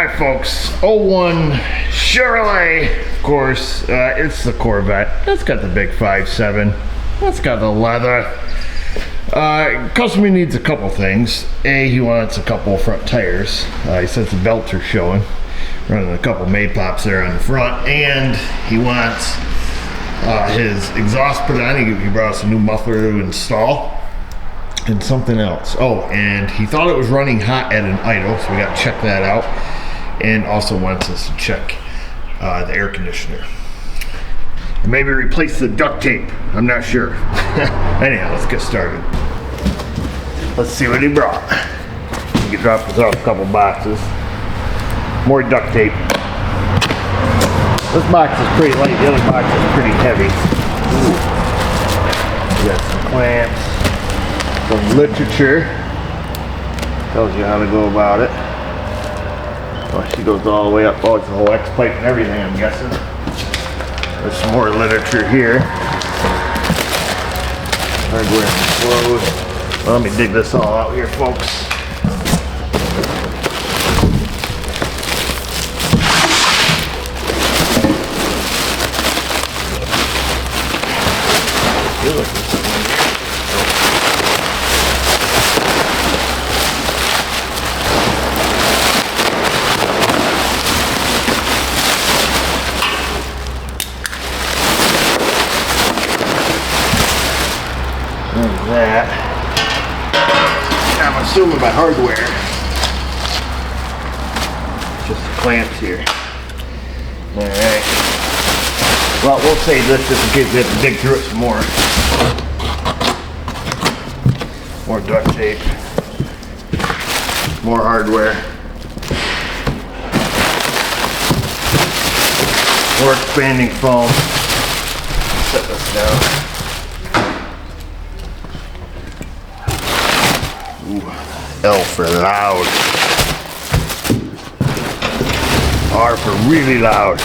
Alright folks, 01 Chevrolet, of course, it's the Corvette. That's got the big 5.7. That's got the leather. Customer needs a couple things. A, he wants a couple front tires. He says the belts are showing. Running a couple Maypops there on the front. And he wants his exhaust put on. He brought us a new muffler to install. And something else. Oh, and he thought it was running hot at an idle, so we got to check that out. And also wants us to check the air conditioner. And maybe replace the duct tape. I'm not sure. Anyhow, let's get started. Let's see what he brought. He dropped us off a couple boxes. More duct tape. This box is pretty light. The other box is pretty heavy. Ooh. We got some clamps. Some literature. Tells you how to go about it. Oh, she goes all the way up. Oh, it's the whole X pipe and everything, I'm guessing. There's some more literature here. Hardware and clothes. Well, let me dig this all out here, folks. Feel like there's something in here. That. I'm assuming by hardware. Just the clamps here. Alright. Well, we'll save this just in case we have to dig through it some more. More duct tape. More hardware. More expanding foam. Set this down. L for loud. R for really loud.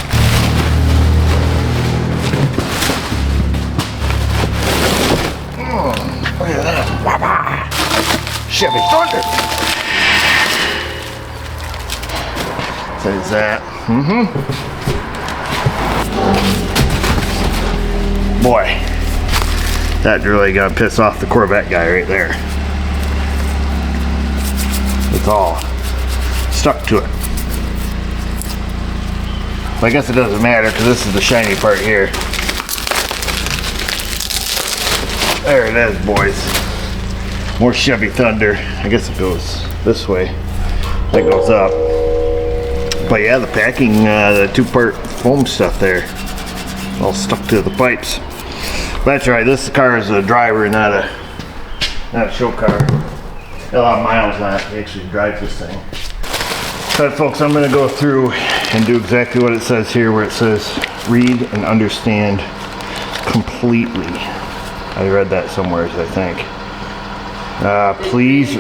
Look at that. Chevy Thunder. Says that. Boy, that really gonna piss off the Corvette guy right there. It's all stuck to it. But I guess it doesn't matter because this is the shiny part here. There it is, boys. More Chevy Thunder. I guess it goes this way. That goes up. But yeah, the packing, the two-part foam stuff there, all stuck to the pipes. But that's right. This car is a driver, not a show car. A lot of miles on it. He actually drives this thing. Alright folks, I'm going to go through and do exactly what it says here, where it says read and understand completely. I read that somewhere, I think. Please,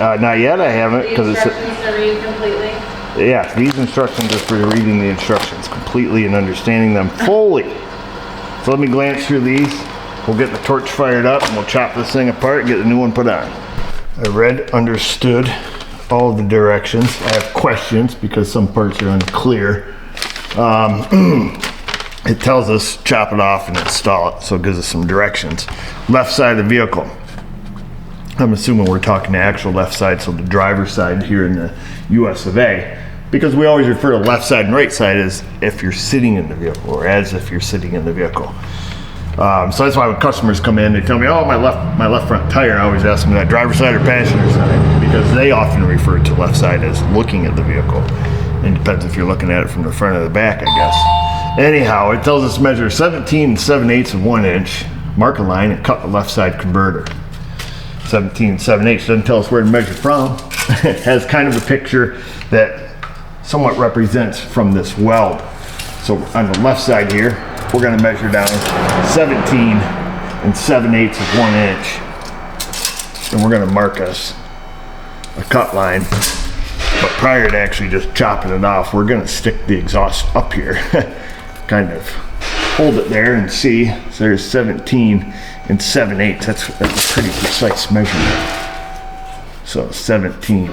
not yet, I haven't. The instructions to read completely? Yeah, these instructions are for reading the instructions completely and understanding them fully. So let me glance through these. We'll get the torch fired up and we'll chop this thing apart and get the new one put on. I read, understood all of the directions. I have questions because some parts are unclear. It tells us chop it off and install it, so it gives us some directions. Left side of the vehicle. I'm assuming we're talking the actual left side, so the driver's side here in the US of A, because we always refer to left side and right side as if you're sitting in the vehicle, or as if you're sitting in the vehicle. So that's why when customers come in, they tell me, oh, my left front tire. I always ask them that driver's side or passenger side, because they often refer to left side as looking at the vehicle. And it depends if you're looking at it from the front or the back, I guess. Anyhow, it tells us to measure 17 7/8 of 1 inch, mark a line, and cut the left side converter. 17 7/8 doesn't tell us where to measure from. It has kind of a picture that somewhat represents from this weld. So on the left side here, we're going to measure down 17 7/8 of 1 inch. And we're going to mark us a cut line. But prior to actually just chopping it off, we're going to stick the exhaust up here. Kind of hold it there and see. So there's 17 7/8. That's a pretty precise measurement. So 17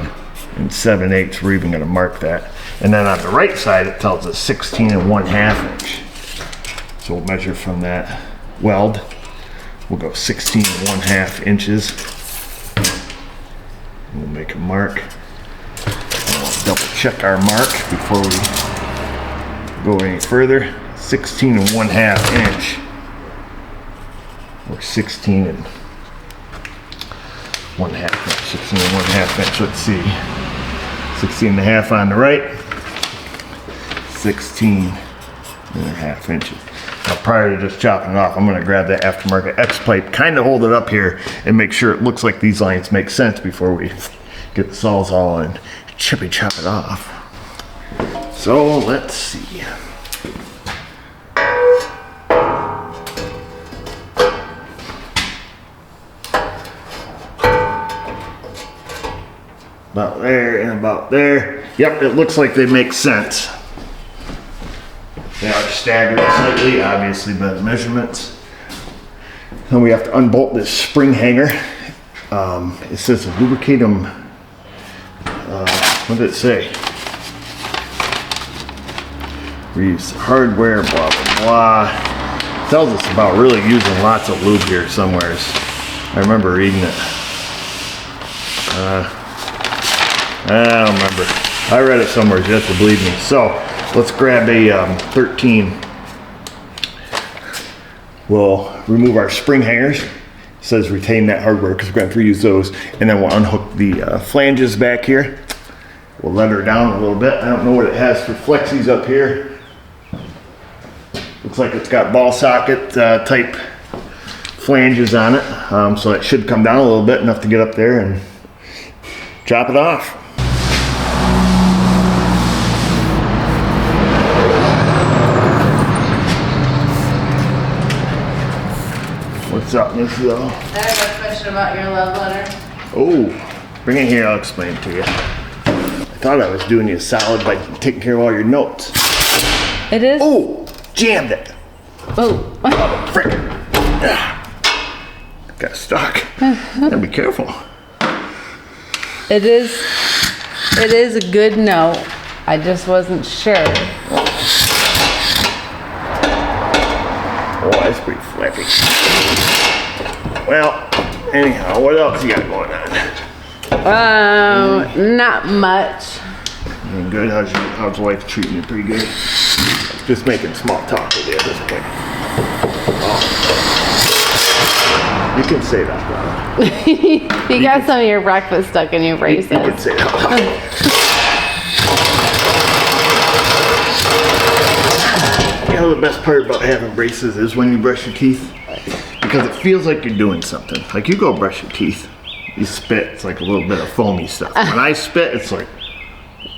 7/8. We're even going to mark that. And then on the right side, it tells us 16 and 1/2 inch. So we'll measure from that weld. We'll go 16 and 1/2 inches. We'll make a mark. And we'll double check our mark before we go any further. 16 and 1/2 inch. Or 16 and 1/2 inch. 16 and 1/2 inch. Let's see. 16 and a half on the right. 16 and a half inches. Now, prior to just chopping it off, I'm going to grab that aftermarket X plate, kind of hold it up here, and make sure it looks like these lines make sense before we get the Sawzall and chippy chop it off. So let's see. About there and about there. Yep, it looks like they make sense. They are staggered slightly, obviously, by the measurements. Then we have to unbolt this spring hanger. It says lubricate them. What did it say? Reuse hardware, blah, blah, blah. It tells us about really using lots of lube here somewheres. I remember reading it. I don't remember. I read it somewhere, you have to believe me. So let's grab a 13. We'll remove our spring hangers. It says retain that hardware because we're going to reuse those. And then we'll unhook the flanges back here. We'll let her down a little bit. I don't know what it has for flexies up here. Looks like it's got ball socket type flanges on it. So it should come down a little bit, enough to get up there and chop it off. What's up, Miss O? I have a question about your love letter. Oh, bring it here, I'll explain it to you. I thought I was doing you a solid by taking care of all your notes. It is? Oh, jammed it. Oh. Oh, frick. Got stuck. Gotta be careful. It is a good note. I just wasn't sure. Oh, that's pretty flappy. Well, anyhow, what else you got going on? Not much. Doing good? How's wife treating you? Pretty good? Just making small talk with you at this point. Oh. You can say that, brother. You got some of your breakfast stuck in your braces. You can say that. You know the best part about having braces is when you brush your teeth? Because it feels like you're doing something. Like you go brush your teeth, you spit, it's like a little bit of foamy stuff. When I spit, it's like...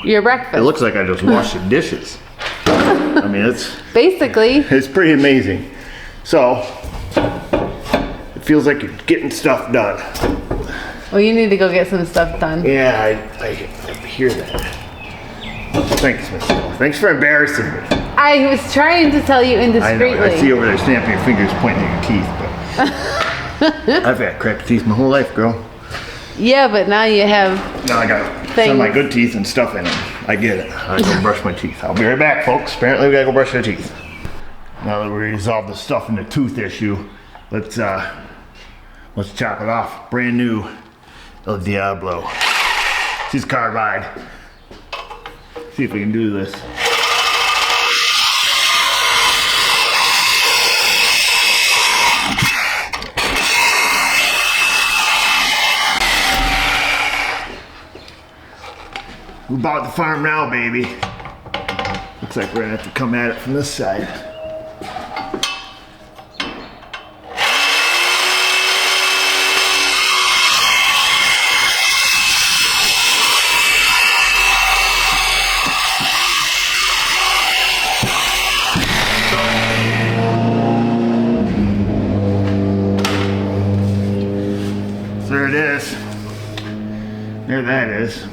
Your breakfast. It looks like I just washed the dishes. I mean, it's pretty amazing. So, it feels like you're getting stuff done. Well, you need to go get some stuff done. Yeah, I hear that. Thanks, Miss O. Thanks for embarrassing me. I was trying to tell you indiscreetly. I see you over there snapping your fingers, pointing at your teeth, but I've had crappy teeth my whole life, girl. Yeah, but now you have. Now I got some of my good teeth and stuff in them. I get it. I go brush my teeth. I'll be right back, folks. Apparently, we gotta go brush our teeth. Now that we resolved the stuff in the tooth issue, let's chop it off. Brand new El Diablo. She's carbide. See if we can do this. We bought the farm now, baby. Looks like we're gonna have to come at it from this side. There it is. There that is.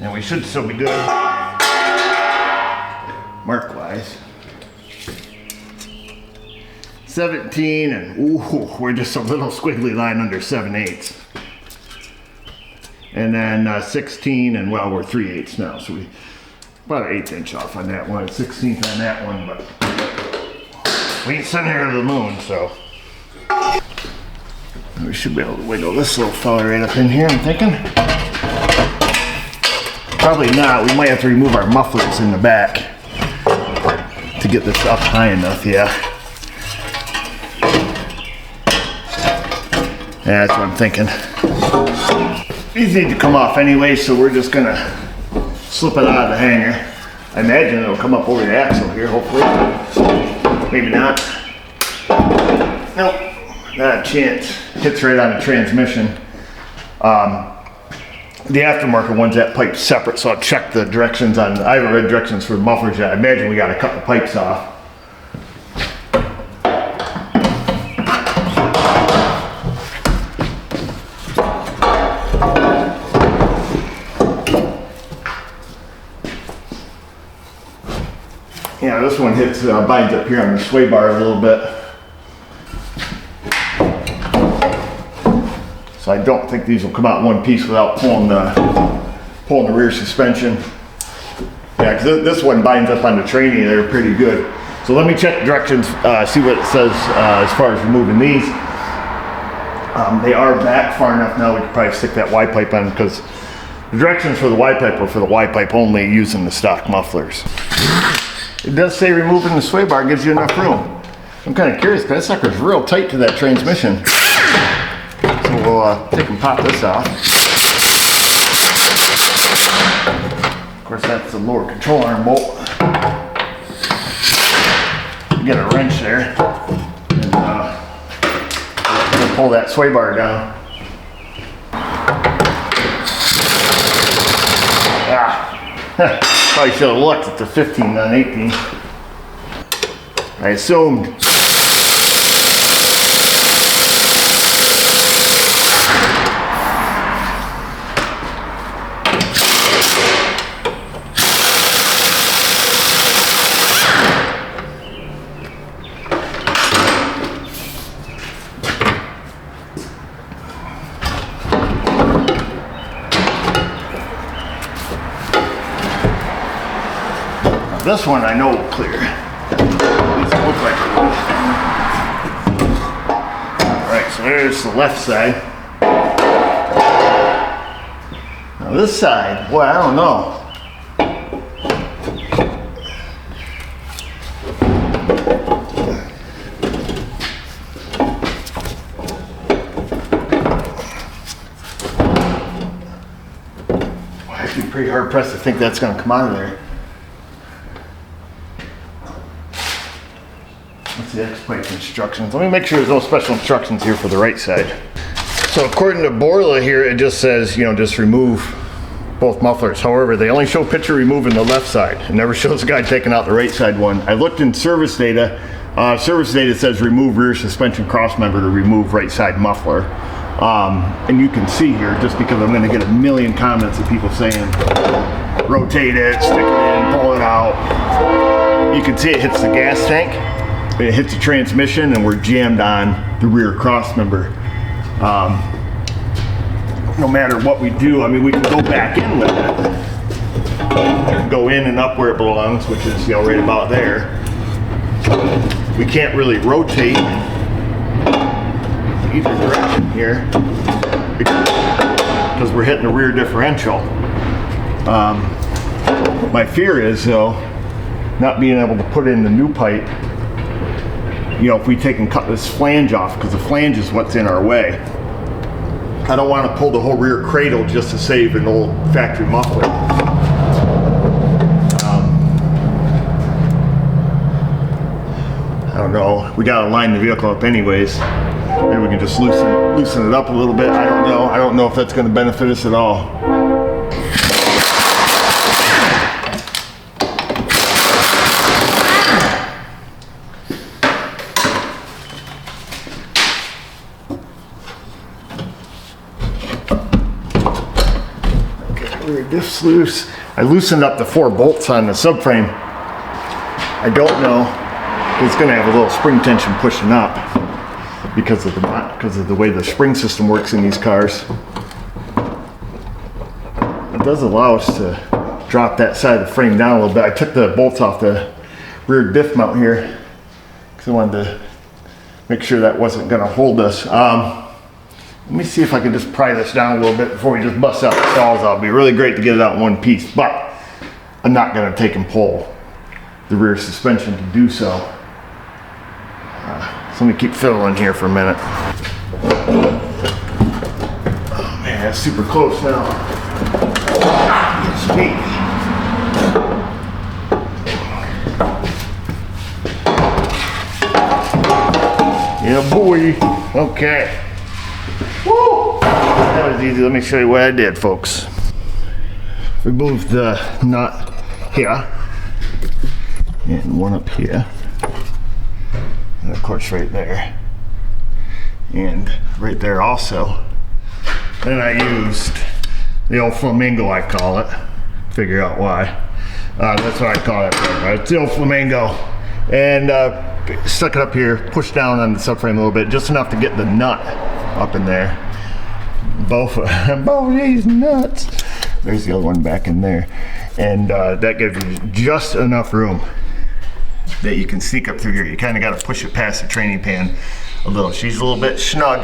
And we should still be good, mark-wise. 17, and ooh, we're just a little squiggly line under 7/8. and then 16, and well, we're 3/8 now, so we about an 1/8 inch off on that one, 16th on that one, but we ain't sitting here to the moon, so we should be able to wiggle this little fella right up in here, I'm thinking. Probably not. We might have to remove our mufflers in the back to get this up high enough, yeah. Yeah, that's what I'm thinking. These need to come off anyway, so we're just gonna slip it out of the hanger. I imagine it'll come up over the axle here, hopefully. Maybe not. Nope, not a chance. Hits right on the transmission. The aftermarket one's that pipe separate, so I'll check the directions on. I haven't read directions for the mufflers yet. I imagine we gotta cut the pipes off. Yeah, this one hits, binds up here on the sway bar a little bit. So I don't think these will come out in one piece without pulling the rear suspension. Yeah, because this one binds up on the tranny there pretty good. So let me check directions, see what it says as far as removing these. They are back far enough now we could probably stick that Y pipe on, because the directions for the Y pipe are for the Y pipe only, using the stock mufflers. It does say removing the sway bar gives you enough room. I'm kind of curious, because that sucker's real tight to that transmission. So we'll take and pop this off. Of course, that's the lower control arm bolt. You get a wrench there, and we'll pull that sway bar down. Probably should have looked at the 15 on 18. I assumed. This one I know will clear. At least it looks like it will. Alright, so there's the left side. Now this side, boy, I don't know. Boy, I'd be pretty hard pressed to think that's going to come out of there. What's the X-pipe instructions? Let me make sure there's no special instructions here for the right side. So according to Borla here, it just says, you know, just remove both mufflers. However, they only show picture removing the left side. It never shows the guy taking out the right side one. I looked in service data. Service data says remove rear suspension crossmember to remove right side muffler. And you can see here, just because I'm going to get a million comments of people saying, rotate it, stick it in, pull it out. You can see it hits the gas tank. It hits the transmission, and we're jammed on the rear crossmember. No matter what we do, I mean, we can go back in with it. We can go in and up where it belongs, which is, you know, right about there. We can't really rotate either direction here because we're hitting the rear differential. My fear is, though, not being able to put in the new pipe. You know, if we take and cut this flange off, because the flange is what's in our way. I don't want to pull the whole rear cradle just to save an old factory muffler. I don't know. We got to line the vehicle up anyways. Maybe we can just loosen it up a little bit. I don't know. I don't know if that's going to benefit us at all. Diff's loose. I loosened up the 4 bolts on the subframe. I don't know. It's going to have a little spring tension pushing up because of the way the spring system works in these cars. it does allow us to drop that side of the frame down a little bit. I took the bolts off the rear diff mount here because I wanted to make sure that wasn't going to hold us. Let me see if I can just pry this down a little bit before we just bust out the stalls out. It'd be really great to get it out in one piece, but I'm not going to take and pull the rear suspension to do so. So let me keep fiddling here for a minute. Oh man, that's super close now. Sweet. Yeah, boy. Okay. Woo! That was easy. Let me show you what I did, folks. Remove the nut here and one up here. And of course right there. And right there also. Then I used the old flamingo, I call it. Figure out why. That's what I call it. It's the old flamingo. And stuck it up here, pushed down on the subframe a little bit, just enough to get the nut up in there. Both these nuts. There's the other one back in there. And that gives you just enough room that you can sneak up through here. You kind of got to push it past the training pan a little. She's a little bit snug.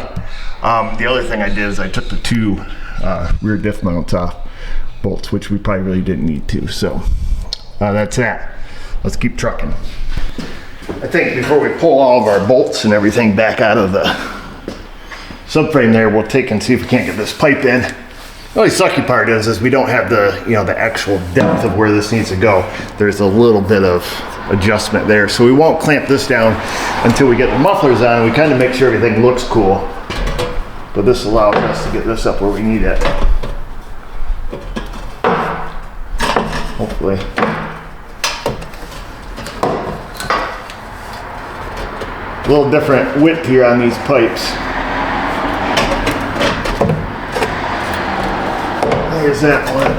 The other thing I did is I took the two rear diff mounts off bolts, which we probably really didn't need to. So that's that. Let's keep trucking. I think before we pull all of our bolts and everything back out of the subframe there, we'll take and see if we can't get this pipe in. The only sucky part is we don't have the, the actual depth of where this needs to go. There's a little bit of adjustment there. So we won't clamp this down until we get the mufflers on. We kind of make sure everything looks cool. But this allows us to get this up where we need it. Hopefully. A little different width here on these pipes. There's that one.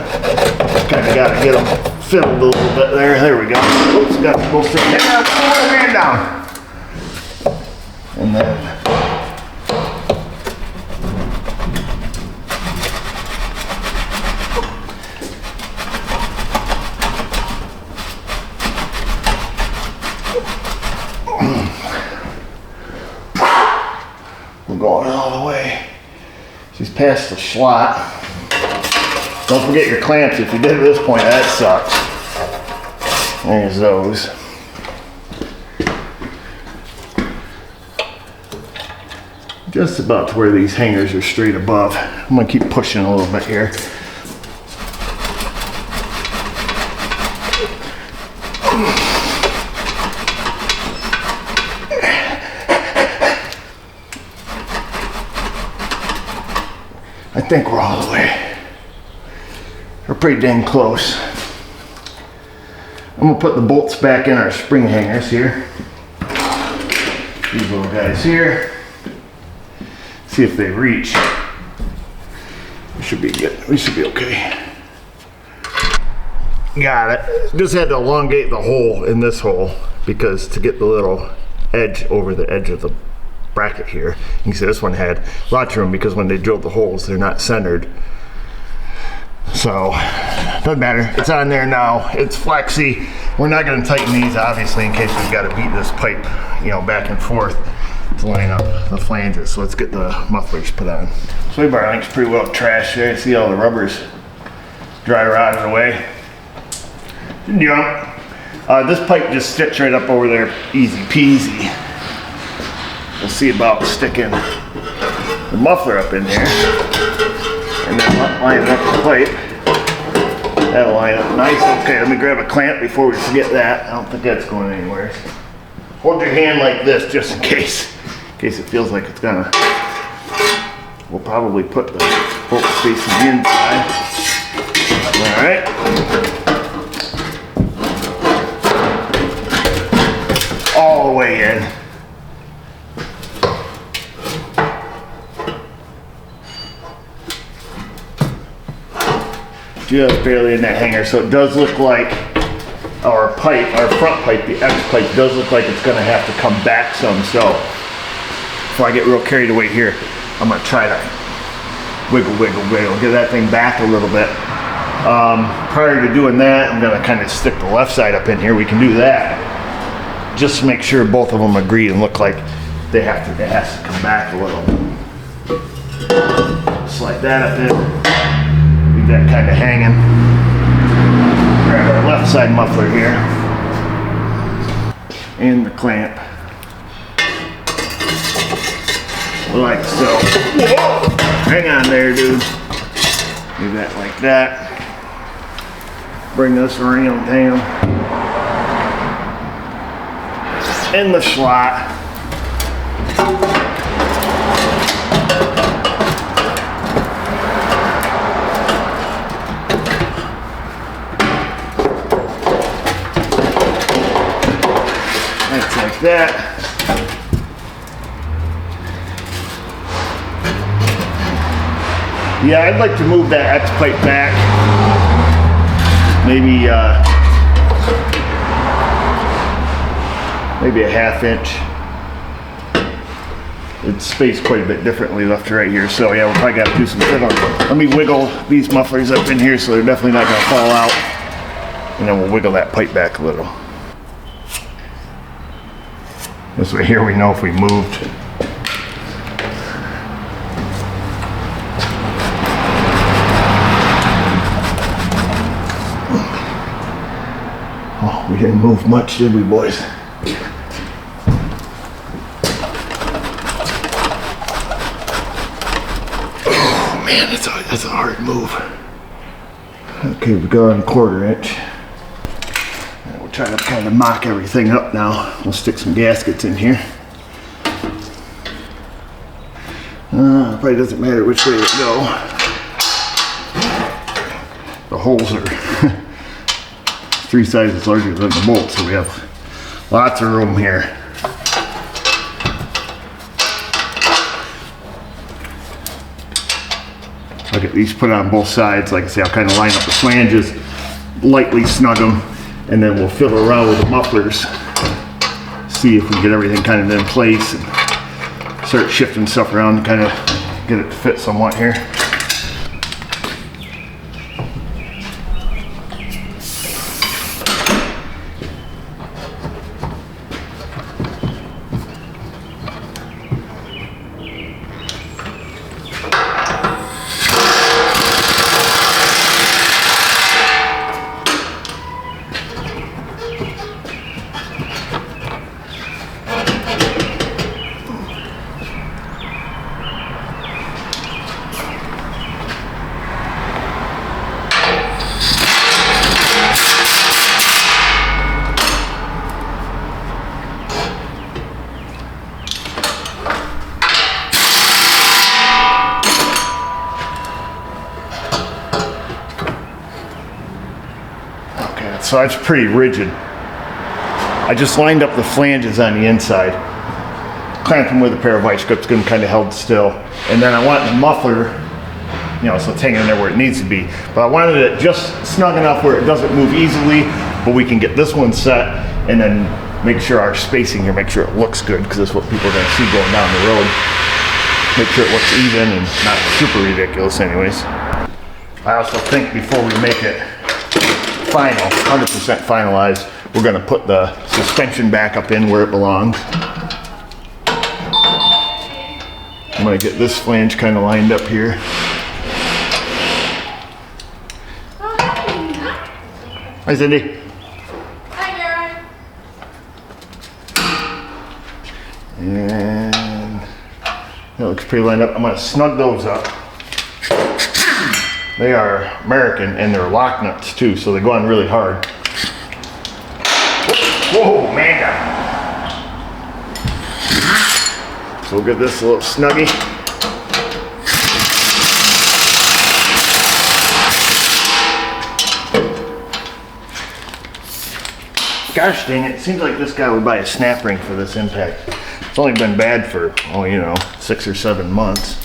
Just kind of got to get them filled a little bit there. There we go. Oops, got to go sit down. Pull the hand down. And then we're going all the way. She's past the slot. Don't forget your clamps. If you did at this point, that sucks. There's those. Just about to where these hangers are straight above. I'm gonna keep pushing a little bit here. I think we're all the way. We're pretty dang close. I'm gonna put the bolts back in our spring hangers here. These little guys here. See if they reach. We should be good. We should be okay. Got it. Just had to elongate the hole in this hole because to get the little edge over the edge of the bracket here. You can see this one had lots of room because when they drilled the holes, they're not centered. So, doesn't matter. It's on there now. It's flexy. We're not going to tighten these, obviously, in case we've got to beat this pipe, back and forth to line up the flanges. So let's get the mufflers put on. Sway bar link's pretty well trashed there. See all the rubber's dry rotted away. This pipe just sticks right up over there, easy peasy. We'll see about sticking the muffler up in there. And then line up the pipe. That'll line up nice. Okay, let me grab a clamp before we forget that. I don't think that's going anywhere. Hold your hand like this just in case it feels like it's gonna. We'll probably put the bolt facing the inside. All right. All the way in. Just barely in that hanger, so it does look like our pipe, our front pipe, the X pipe, does look like it's gonna have to come back some. So before I get real carried away here, I'm gonna try to wiggle, get that thing back a little bit. Prior to doing that, I'm gonna kind of stick the left side up in here. We can do that. Just to make sure both of them agree and look like it has to come back a little. Slide that up in. Leave that kind of hanging. Grab our left side muffler here. And the clamp. Like so. Whoa! Hang on there, dude. Do that like that. Bring this around down. In the slot. That's like that. Yeah, I'd like to move that X plate back. Maybe maybe a ½ inch. It's spaced quite a bit differently left to right here, so yeah, we'll probably got to do some fiddling. Let me wiggle these mufflers up in here so they're definitely not going to fall out, and then we'll wiggle that pipe back a little. This way here we know if we moved. Oh, we didn't move much, did we, boys? Oh man, that's a hard move. Okay, we got on 1/4 inch. And we'll try to kind of mock everything up now. We'll stick some gaskets in here. Probably doesn't matter which way they go. The holes are 3 sizes larger than the bolt, so we have lots of room here. I'll get these put on both sides. Like I say, I'll kind of line up the flanges, lightly snug them, and then we'll fiddle around with the mufflers, see if we can get everything kind of in place and start shifting stuff around and kind of get it to fit somewhat here. So it's pretty rigid. I just lined up the flanges on the inside, clamped them with a pair of vice grips, get them kind of held still. And then I want the muffler, you know, so it's hanging in there where it needs to be. But I wanted it just snug enough where it doesn't move easily, but we can get this one set and then make sure our spacing here, make sure it looks good, because that's what people are going to see going down the road. Make sure it looks even and not super ridiculous anyways. I also think before we make it final, 100% finalized, we're going to put the suspension back up in where it belongs. I'm going to get this flange kind of lined up here. Hi, Cindy. Hi, And that looks pretty lined up. I'm going to snug those up. They are American and they're lock nuts too, so they go on really hard. Whoa, man! So we'll get this a little snuggy. Gosh dang it, seems like this guy would buy a snap ring for this impact. It's only been bad for, oh, you know, 6 or 7 months.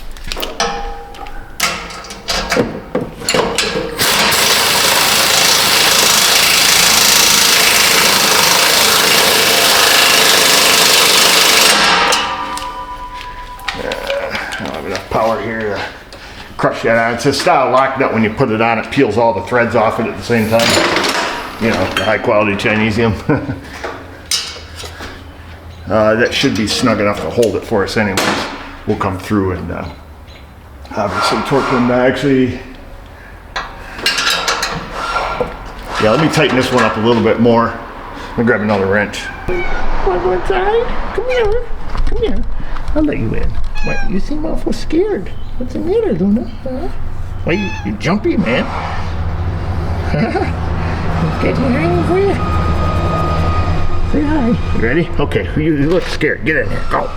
crush it. It's a style lock that when you put it on, it peels all the threads off it at the same time. You know, the high quality Chinesium. That should be snug enough to hold it for us anyways. We'll come through and obviously torque them actually. Yeah, let me tighten this one up a little bit more. I'm gonna grab another wrench. Want to go inside? Come here. Come here. I'll let you in. What? You seem awful scared. What's the matter, Luna? Huh? Why you jumpy, man? Get you hanging for you. Say hi. You ready? Okay. You look scared. Get in there. Go.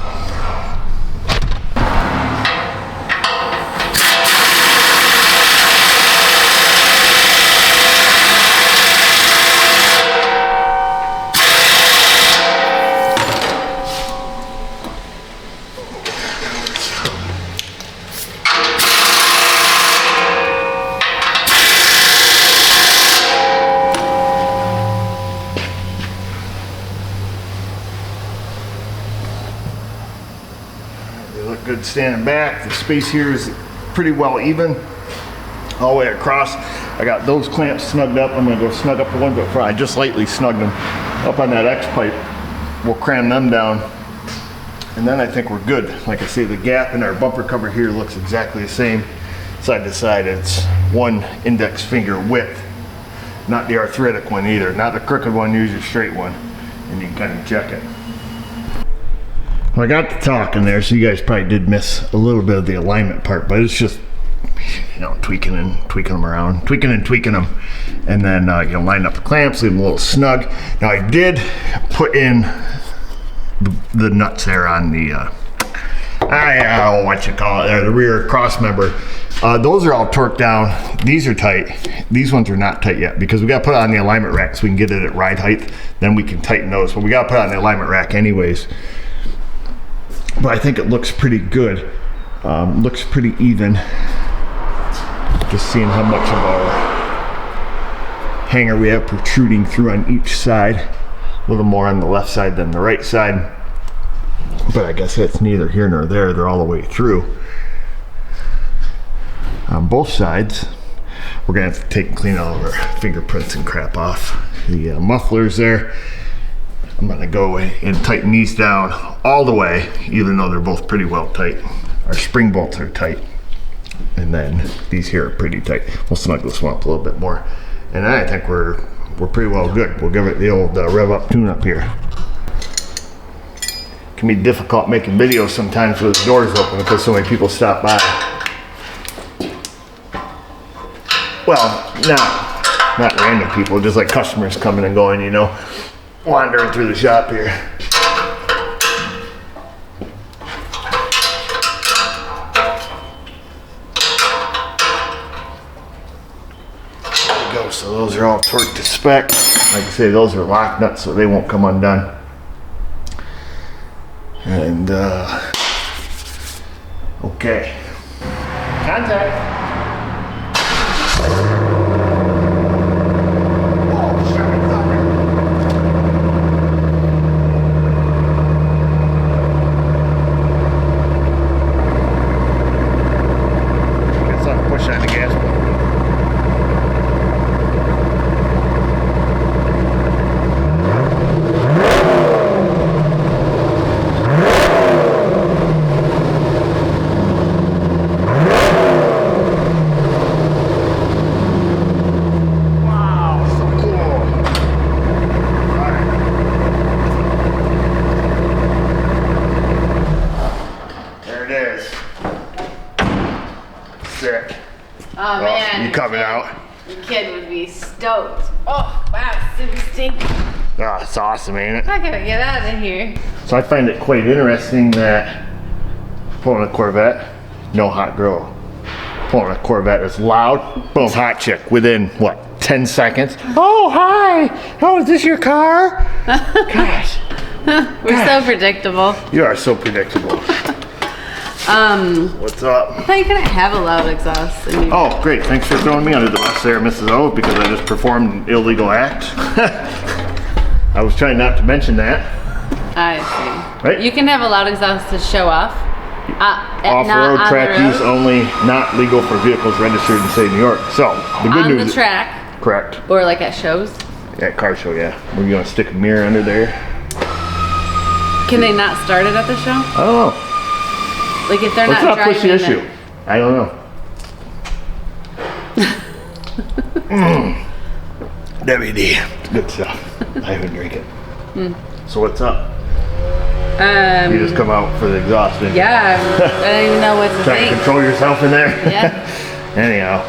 Good standing back. The space here is pretty well even all the way across. I got those clamps snugged up. I'm going to go snug up the one before I just lightly snugged them up on that X pipe. We'll cram them down and then I think we're good. Like I say, the gap in our bumper cover here looks exactly the same side to side. It's one index finger width, not the arthritic one either, not the crooked one. Use your straight one and you can kind of check it. Well, I got to talking there, so you guys probably did miss a little bit of the alignment part, but it's just, you know, tweaking them around, tweaking them, and then you know, line up the clamps, leave them a little snug. Now I did put in the nuts there on the what you call it there, the rear cross member. Those are all torqued down. These are tight. These ones are not tight yet because we got to put it on the alignment rack so we can get it at ride height. Then we can tighten those, but we got to put it on the alignment rack anyways. But I think it looks pretty good. Looks pretty even. Just seeing how much of our hanger we have protruding through on each side. A little more on the left side than the right side. But I guess it's neither here nor there. They're all the way through. On both sides, we're gonna have to take and clean all of our fingerprints and crap off. The mufflers there. I'm gonna go and tighten these down all the way, even though they're both pretty well tight. Our spring bolts are tight, and then these here are pretty tight. We'll snug this one up a little bit more, and then I think we're pretty well good. We'll give it the old rev up tune up here. It can be difficult making videos sometimes with the doors open because so many people stop by. Well, not random people, just like customers coming and going, you know. Wandering through the shop here. There we go. So those are all torqued to spec. Like I say, those are lock nuts, so they won't come undone. And okay. Contact. Oh man, you coming out? The kid would be stoked. Oh wow, super stinky. Oh, it's awesome, ain't it? I gotta get out of here. So I find it quite interesting that pulling a Corvette, no hot girl. Pulling a Corvette is loud, boom, hot chick within what, 10 seconds? Oh, hi! Oh, is this your car? Gosh. We're so predictable. You are so predictable. What's up? I thought you couldn't have a loud exhaust. Oh, great. Thanks for throwing me under the bus there, Mrs. O, because I just performed an illegal act. I was trying not to mention that. I see. Right? You can have a loud exhaust to show off, Off-road not track on the use road? only, not legal for vehicles registered in the state of New York. So the good On news the is track correct. or like at shows? At car show, yeah. We're gonna stick a mirror under there. Can they not start it at the show? I don't know. Like if they're Let's not not push the driving issue. it. I don't know. WD. It's good stuff. I haven't drink it. So what's up? You just come out for the exhaust, didn't you? Yeah, I don't even know what to Trying to think. control yourself in there? Yeah. Anyhow.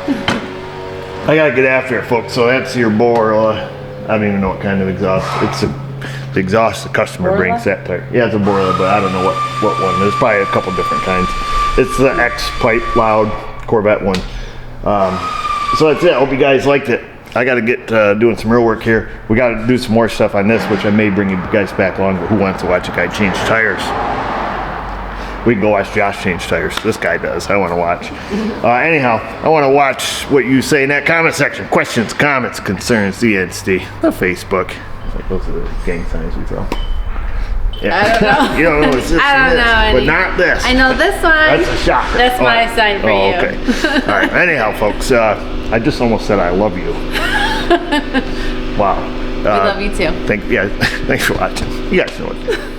I gotta get after it, folks. So that's your Borla. I don't even know what kind of exhaust. It's the exhaust the customer Borla? brings that type. Yeah, it's a Borla, but I don't know what one. There's probably a couple different kinds. It's the X pipe loud Corvette one. So that's it. I hope you guys liked it. I got to get doing some real work here. We got to do some more stuff on this, which I may bring you guys back along. But who wants to watch a guy change tires? We can go watch Josh change tires. This guy does. I want to watch. Anyhow, I want to watch what you say in that comment section. Questions, comments, concerns, the Insta, the Facebook. Like those are the gang signs we throw. Yeah. I don't know. You don't know it's this I and don't this, know but any. not this. I know this one. That's a shocker. That's my sign for you. Okay. All right. Anyhow, folks, I just almost said I love you. Wow. We love you too. Thanks for watching. You guys know what.